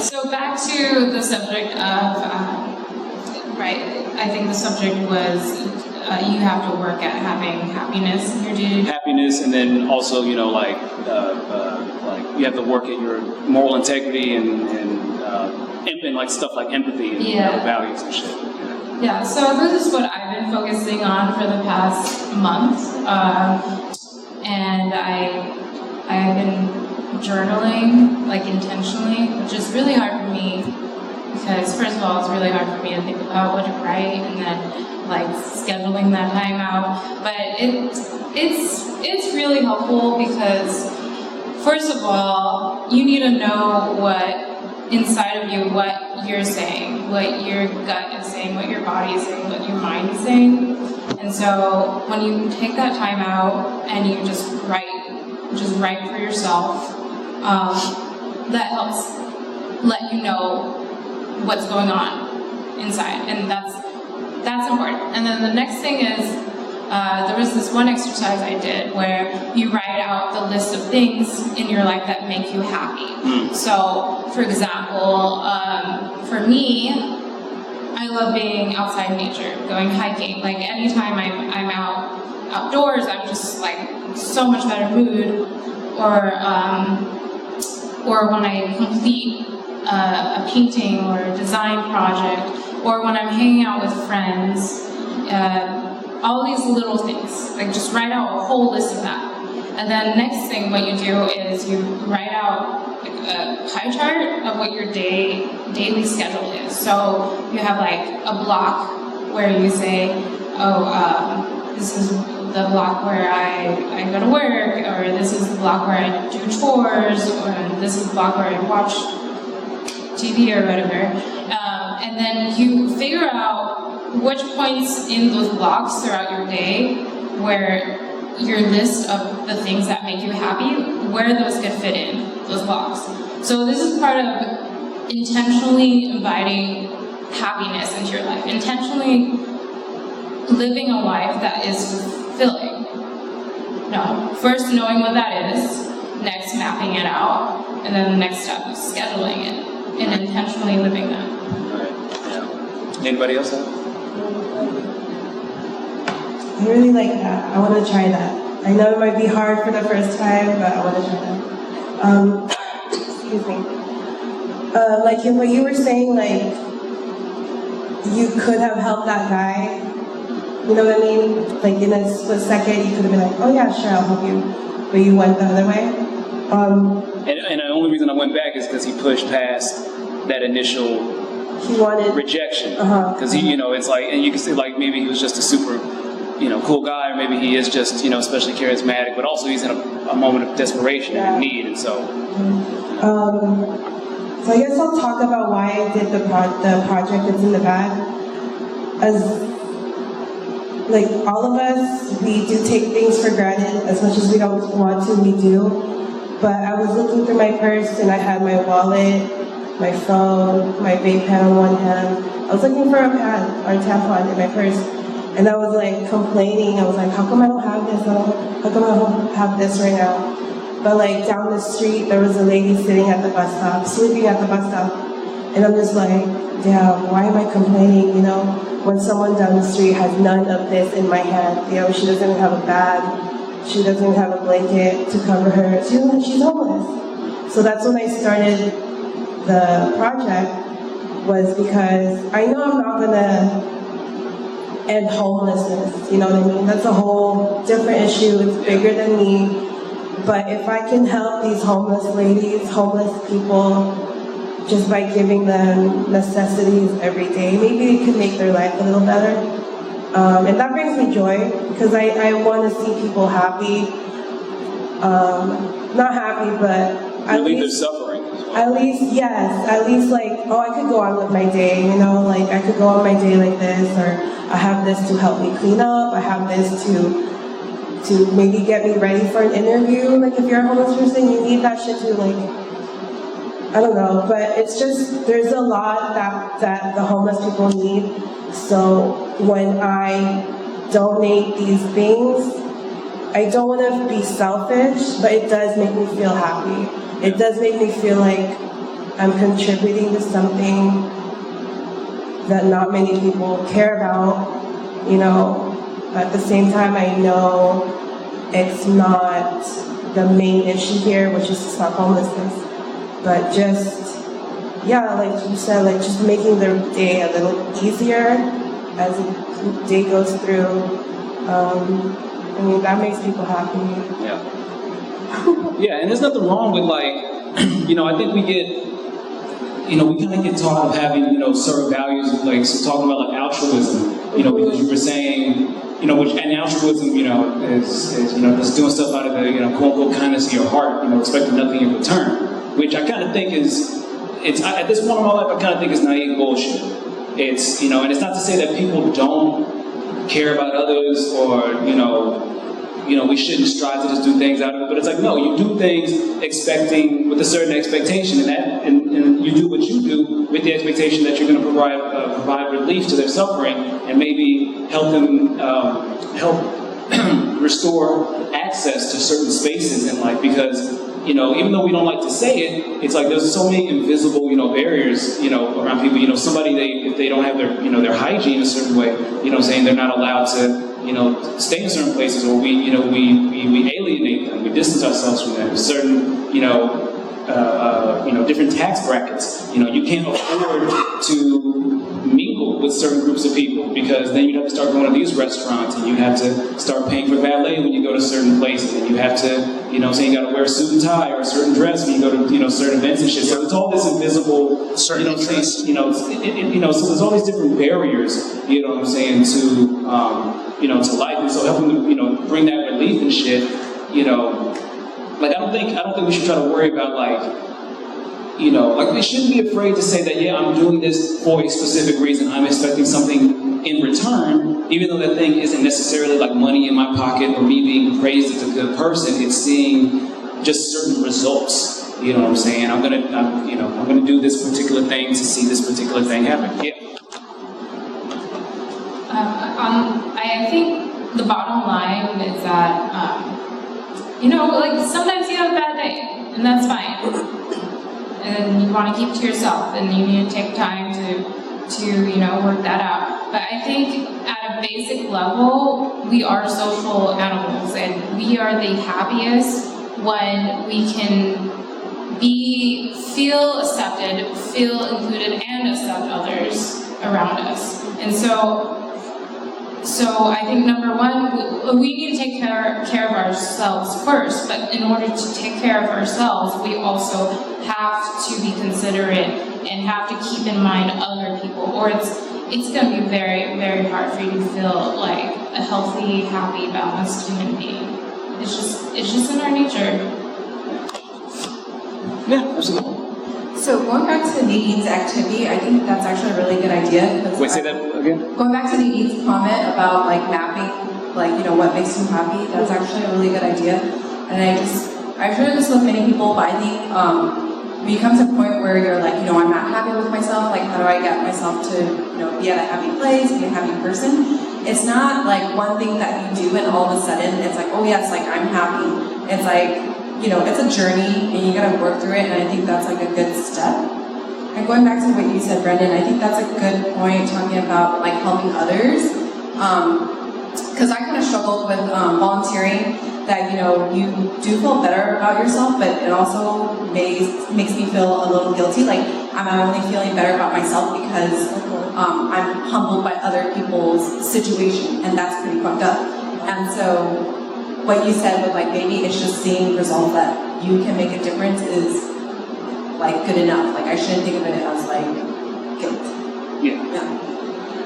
So back to the subject of, right, I think the subject was you have to work at having happiness in your day-to-day. Happiness, and then also, you know, like you have to work at your moral integrity and like stuff like empathy and you know, values and shit. Yeah, so this is what I've been focusing on for the past month, and I've been journaling, like, intentionally, which is really hard for me because, first of all, it's really hard for me to think about what to write and then, like, scheduling that time out. But it's really helpful because, first of all, you need to know what inside of you, what you're saying, what your gut is saying, what your body is saying, what your mind is saying. And so when you take that time out and you just write for yourself, that helps let you know what's going on inside, and that's important. And then the next thing is, there was this one exercise I did where you write out the list of things in your life that make you happy. So, for example, for me, I love being outside in nature, going hiking. Like, anytime I'm outdoors, I'm just like so much better mood. Or when I complete a painting or a design project, or when I'm hanging out with friends, all these little things. Like, just write out a whole list of that. And then next thing what you do is you write out like a pie chart of what your daily schedule is. So you have like a block where you say, this is the block where I go to work, or this is the block where I do chores, or this is the block where I watch TV or whatever. And then you figure out which points in those blocks throughout your day where your list of the things that make you happy, where those could fit in, those blocks. So this is part of intentionally inviting happiness into your life, intentionally living a life that is fulfilling. No, first knowing what that is, next mapping it out, and then the next step is scheduling it and intentionally living that. Right. Yeah. Anybody else have? I really like that. I want to try that. I know it might be hard for the first time, but I want to try that. Excuse me. Like what you were saying, like, you could have helped that guy. You know what I mean? Like, in a split second, you could have been like, oh yeah, sure, I'll help you. But you went the other way. And the only reason I went back is because he pushed past that initial rejection. Because he, you know, it's like, and you can say like maybe he was just a super, you know, cool guy, or maybe he is just, you know, especially charismatic, but also he's in a moment of desperation and need, and so. So I guess I'll talk about why I did the project that's in the bag. As like all of us, we do take things for granted. As much as we don't want to, we do. But I was looking through my purse and I had my wallet, my phone, my vape pen on one hand. I was looking for a pad or a tampon in my purse. And I was like complaining. I was like, how come I don't have this? How come I don't have this right now? But like down the street, there was a lady sitting at the bus stop, sleeping at the bus stop. And I'm just like, damn, why am I complaining, you know? When someone down the street has none of this in my hand, you know, she doesn't even have a bag. She doesn't have a blanket to cover her. She's homeless. So that's when I started the project, was because I know I'm not gonna end homelessness, you know what I mean? That's a whole different issue, it's bigger than me. But if I can help these homeless ladies, homeless people, just by giving them necessities every day, maybe it can make their life a little better. And that brings me joy, because I want to see people happy. Not happy, but at least they're suffering as well. At least, yes. At least like, oh, I could go on with my day, you know, like I could go on my day like this, or I have this to help me clean up, I have this to maybe get me ready for an interview. Like if you're a homeless person, you need that shit to like, I don't know, but it's just, there's a lot that the homeless people need. So when I donate these things, I don't want to be selfish, but it does make me feel happy. It does make me feel like I'm contributing to something that not many people care about, you know. At the same time, I know it's not the main issue here, which is to stop homelessness, but just, yeah, like you said, like just making their day a little easier as the day goes through. I mean, that makes people happy. Yeah. Yeah, and there's nothing wrong with, like, you know, I think we get, you know, we kind of get taught of having, you know, certain values, like, so talking about, like, altruism, you know, because you were saying, you know, which, and altruism, you know, is you know, just doing stuff out of the, you know, quote-unquote kindness of your heart, you know, expecting nothing in return, which I kind of think is, at this point in my life, I kind of think is naive bullshit. It's, you know, and it's not to say that people don't care about others or, you know, we shouldn't strive to just do things out of it, but it's like, no, you do things expecting, with a certain expectation, and you do what you do with the expectation that you're going to provide relief to their suffering, and maybe help them, restore access to certain spaces in life, because, you know, even though we don't like to say it, it's like there's so many invisible, you know, barriers, you know, around people. You know, if they don't have their, you know, their hygiene a certain way, you know, saying they're not allowed to, you know, stay in certain places, or we alienate them, we distance ourselves from them. Certain, you know, different tax brackets. You know, you can't afford to mingle with certain groups of people, because then you'd have to start going to these restaurants, and you have to start paying for valet when you go to certain places, and you have to, you know, say you got to wear a suit and tie or a certain dress when you go to, you know, certain events and shit. So it's all this invisible, certain interest. You know, so there's all these different barriers, you know what I'm saying, to you know, to life, and so helping them, you know, bring that relief and shit, you know. Like, I don't think we should try to worry about, like, you know, like, we shouldn't be afraid to say that, yeah, I'm doing this for a specific reason. I'm expecting something in return, even though that thing isn't necessarily like money in my pocket or me being praised as a good person. It's seeing just certain results. You know what I'm saying? I'm gonna do this particular thing to see this particular thing happen. Yeah. I think the bottom line is that, you know, like, sometimes you have a bad day, and that's fine. And you want to keep to yourself, and you need to take time to you know, work that out. But I think at a basic level, we are social animals, and we are the happiest when we can feel accepted, feel included, and accept others around us. And so I think number one, we need to take care of ourselves first, but in order to take care of ourselves, we also have to be considerate and have to keep in mind other people, or it's going to be very, very hard for you to feel like a healthy, happy, balanced human being. It's just in our nature. Yeah, absolutely. So going back to Nadine's activity, I think that's actually a really good idea. Wait, say that again? Going back to Nadine's comment about, like, mapping, like, you know, what makes you happy, that's actually a really good idea. And I've heard this with many people, but I think when you come to a point where you're like, you know, I'm not happy with myself, like, how do I get myself to, you know, be at a happy place, be a happy person? It's not like one thing that you do and all of a sudden it's like, oh yes, like, I'm happy. It's like, you know, it's a journey, and you gotta work through it, and I think that's like a good step. And going back to what you said, Brendan, I think that's a good point, talking about, like, helping others. Because I kind of struggled with volunteering, that, you know, you do feel better about yourself, but it also makes me feel a little guilty. Like, I'm only feeling better about myself because I'm humbled by other people's situation, and that's pretty fucked up. And so, what you said with, like, maybe it's just seeing results that you can make a difference is, like, good enough. Like, I shouldn't think of it as, like, guilt.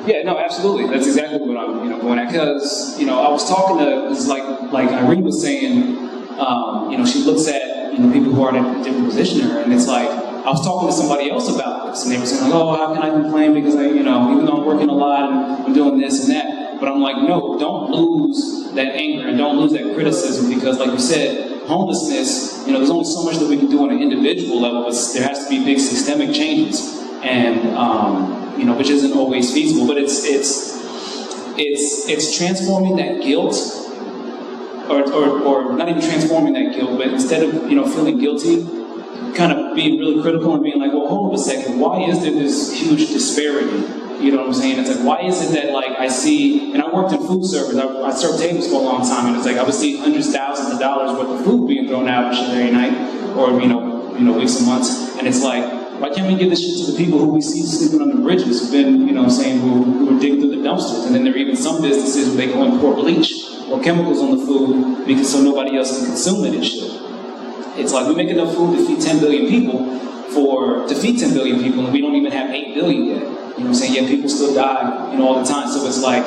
Yeah, no, absolutely. That's exactly what I'm, you know, going at. Because, you know, I was talking to, it's like Irene was saying, you know, she looks at, you know, people who are in a different position to her, and it's like, I was talking to somebody else about this, and they were saying, like, oh, how can I complain because I, you know, even though I'm working a lot and I'm doing this and that. But I'm like, no, don't lose that anger and don't lose that criticism, because, like you said, homelessness, you know, there's only so much that we can do on an individual level, but there has to be big systemic changes, and you know, which isn't always feasible. But it's transforming that guilt, or not even transforming that guilt, but instead of, you know, feeling guilty, kind of being really critical and being like, well, hold up a second, why is there this huge disparity? You know what I'm saying? It's like, why is it that like I see, and I worked in food service, I served tables for a long time, and it's like I would see hundreds, thousands of dollars worth of food being thrown out every night, or you know, weeks and months, and it's like, why can't we give this shit to the people who we see sleeping on the bridges, who've been, you know what I'm saying, who are digging through the dumpsters, and then there are even some businesses where they go and pour bleach or chemicals on the food because so nobody else can consume it and shit. It's like we make enough food to feed 10 billion people, and we don't even have 8 billion yet. You know what I'm saying? Yet people still die, you know, all the time. So it's like,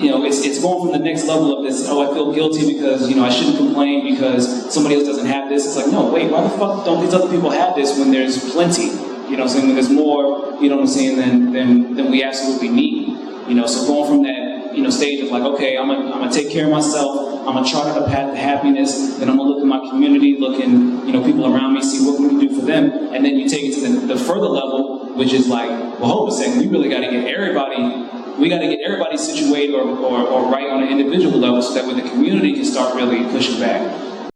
you know, it's going from the next level of this, oh, I feel guilty because, you know, I shouldn't complain because somebody else doesn't have this. It's like, no, wait, why the fuck don't these other people have this when there's plenty? You know what I'm saying? When there's more, you know what I'm saying, than we absolutely need. You know, so going from that, you know, stage of like, okay, I'm gonna take care of myself, I'm gonna chart out a path to happiness, then I'm gonna look at my community, look in, you know, people around me, see what we can do for them, and then you take it to the further level, which is like, well, hold a second, we really gotta get everybody situated or right on an individual level so that way the community can start really pushing back.